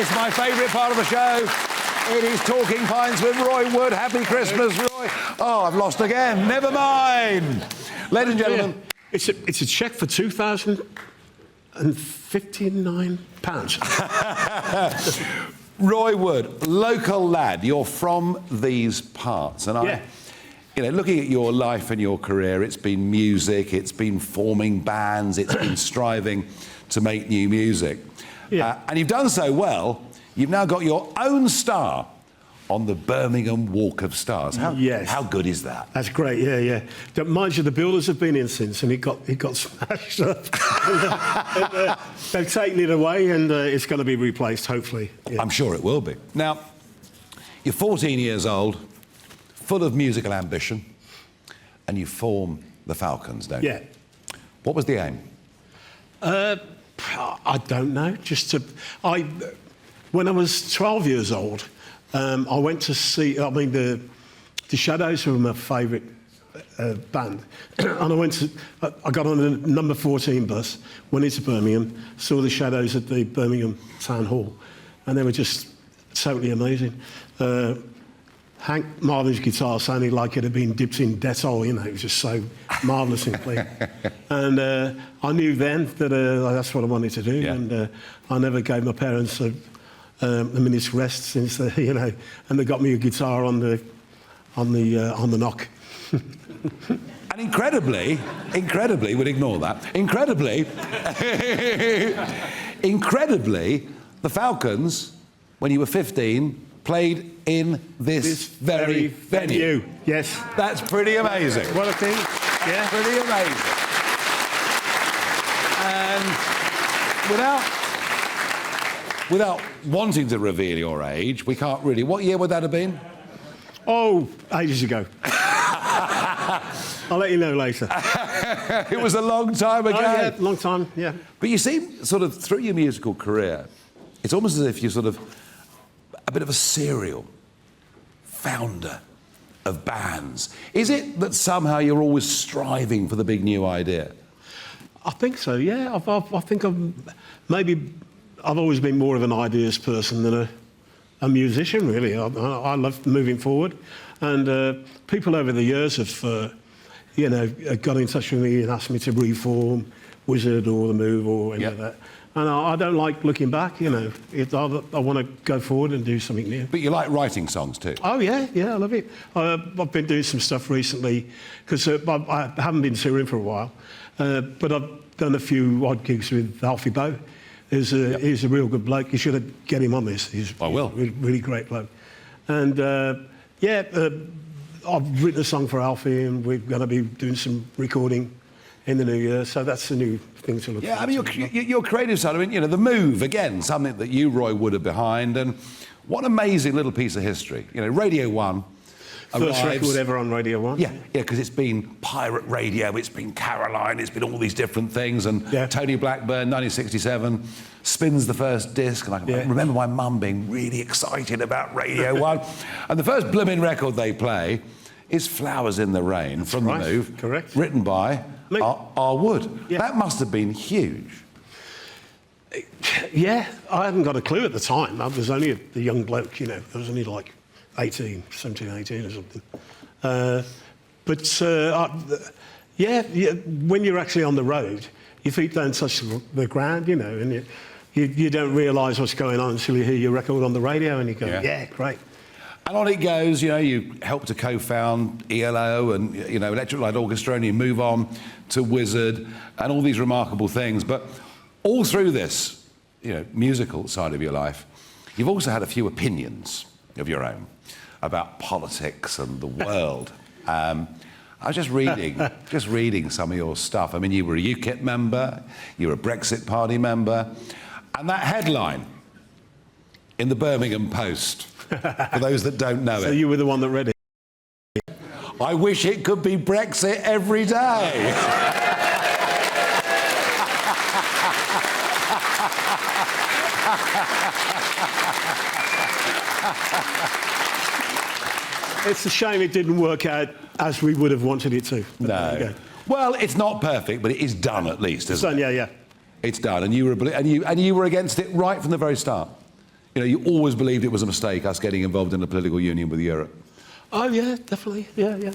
It's my favourite part of the show. It is Talking Pints with Roy Wood. Happy Christmas, Roy. Oh, I've lost again. Never mind. Ladies and gentlemen. It's a cheque for £2,059. Roy Wood, local lad. You're from these parts. And looking at your life and your career, it's been music, it's been forming bands, it's been striving to make new music. Yeah. And you've done so well, you've now got your own star on the Birmingham Walk of Stars. How good is that? That's great, yeah. Mind you, the builders have been in since, and it got smashed up. They've taken it away, and it's going to be replaced, hopefully. Yeah. I'm sure it will be. Now, you're 14 years old, full of musical ambition, and you form the Falcons, don't you? Yeah. What was the aim? I don't know. When I was 12 years old, I went to see. The Shadows were my favourite band, and I got on a number 14 bus, went into Birmingham, saw the Shadows at the Birmingham Town Hall, and they were just totally amazing. Hank Marvin's guitar sounded like it had been dipped in Dettol, it was just so marvellously played. And I knew then that that's what I wanted to do, and I never gave my parents a minute's rest since, and they got me a guitar on the knock. And incredibly, we'll ignore that. Incredibly, the Falcons, when you were 15, played in this very venue. Yes. That's pretty amazing. What a thing. Yeah. Pretty amazing. And without wanting to reveal your age, we can't really... What year would that have been? Oh, ages ago. I'll let you know later. It was a long time ago. Oh, yeah, long time, yeah. But you seem, sort of, through your musical career, it's almost as if you're sort of a bit of a serial founder of bands. Is it that somehow you're always striving for the big new idea? I think so, yeah. I think I've always been more of an ideas person than a musician, really. I love moving forward. And people over the years have, got in touch with me and asked me to reform Wizzard or The Move or any of that. And I don't like looking back, I want to go forward and do something new. But you like writing songs too? Oh, yeah, I love it. I've been doing some stuff recently, because I haven't been touring for a while, but I've done a few odd gigs with Alfie Bow. He's a real good bloke. You should get him on this. I will. He's a really great bloke. And, I've written a song for Alfie, and we're going to be doing some recording in the new year, so that's a new thing to look at. Yeah, I mean, your creative side, The Move, again, something that you, Roy Wood, are behind, and what an amazing little piece of history. Radio 1 First record ever on Radio 1. Yeah, because it's been pirate radio, it's been Caroline, it's been all these different things, and Tony Blackburn, 1967, spins the first disc, and I can remember my mum being really excited about Radio 1. And the first blooming record they play is Flowers in the Rain from The Move. Correct. Written by R. Wood. Yeah. That must have been huge. Yeah, I hadn't got a clue at the time. I was only a young bloke, I was only like 17, 18 or something. When you're actually on the road, your feet don't touch the ground, and you don't realise what's going on until you hear your record on the radio and you go, yeah great. And on it goes, you helped to co-found ELO and, Electric Light Orchestra, and you move on to Wizzard and all these remarkable things. But all through this, musical side of your life, you've also had a few opinions of your own about politics and the world. I was just reading some of your stuff. I mean, you were a UKIP member, you were a Brexit Party member, and that headline in the Birmingham Post, for those that don't know it. So you were the one that read it? I wish it could be Brexit every day. It's a shame it didn't work out as we would have wanted it to. No. Well, it's not perfect, but it is done at least, isn't it? It's done, yeah. It's done, and you were against it right from the very start. You know, you always believed it was a mistake, us getting involved in a political union with Europe. Oh, yeah, definitely. Yeah.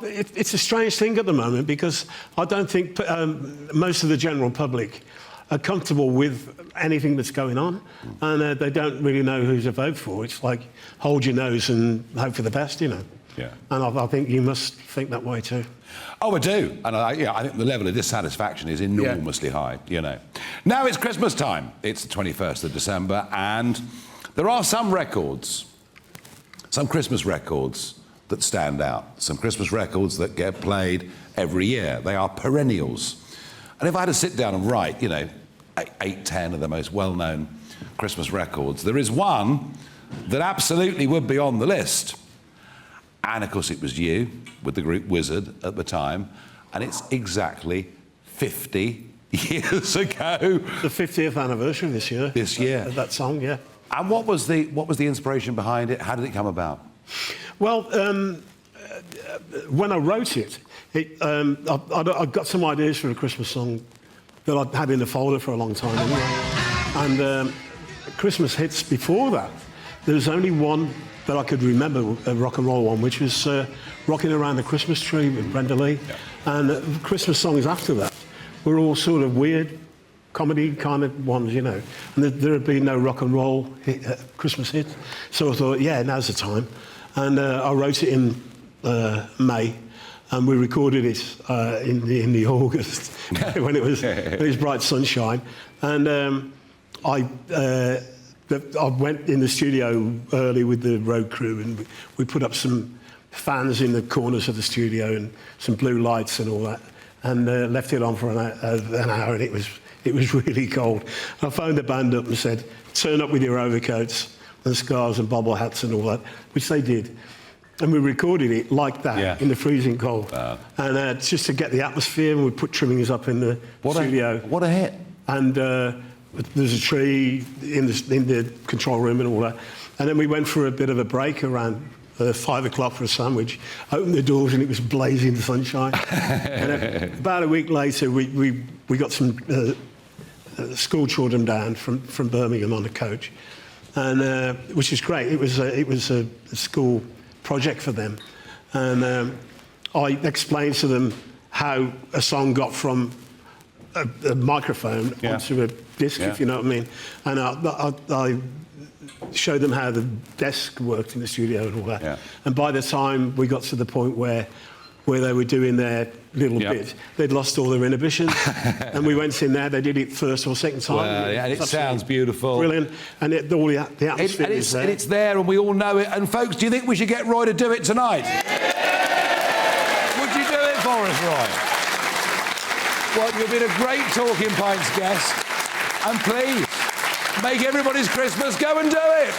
It's a strange thing at the moment because I don't think most of the general public are comfortable with anything that's going on, and they don't really know who to vote for. It's like hold your nose and hope for the best, you know. Yeah. And I think you must think that way too. Oh, I do. And I think the level of dissatisfaction is enormously high, you know. Now it's Christmas time. It's the 21st of December, and there are some records, some Christmas records that stand out, some Christmas records that get played every year. They are perennials. And if I had to sit down and write, you know, 8, 10 of the most well-known Christmas records, there is one that absolutely would be on the list. And, of course, it was you, with the group Wizzard at the time, and it's exactly 50 years ago. The 50th anniversary this year. This year. Of that song, yeah. And what was the inspiration behind it? How did it come about? Well, when I wrote it, I got some ideas for a Christmas song that I'd had in the folder for a long time anyway. And Christmas hits before that, there was only one that I could remember, a rock and roll one, which was Rocking Around the Christmas Tree with Brenda Lee. Yeah. And the Christmas songs after that were all sort of weird comedy kind of ones, you know. And there had been no rock and roll Christmas hit. So I thought, yeah, now's the time. And I wrote it in May, and we recorded it in the August when it was bright sunshine. And I went in the studio early with the road crew, and we put up some fans in the corners of the studio and some blue lights and all that, and left it on for an hour, and it was really cold. I phoned the band up and said, turn up with your overcoats and scarves and bobble hats and all that, which they did. And we recorded it like that in the freezing cold. And just to get the atmosphere, and we put trimmings up in the studio. What a hit. And there's a tree in the control room and all that. And then we went for a bit of a break around 5 o'clock for a sandwich, opened the doors and it was blazing sunshine. And about a week later, we got some school children down from Birmingham on a coach, and which is great. It was a school project for them. And I explained to them how a song got from a microphone onto a disc, if you know what I mean. And I showed them how the desk worked in the studio and all that. Yeah. And by the time we got to the point where they were doing their little bit, they'd lost all their inhibitions. And we went in there, they did it first or second time. Well, and it sounds beautiful. Brilliant. And all the atmosphere is there. And it's there, and we all know it. And folks, do you think we should get Roy to do it tonight? Would you do it for us, Roy? Well, you've been a great Talking Pints guest. And please, make everybody's Christmas go and do it.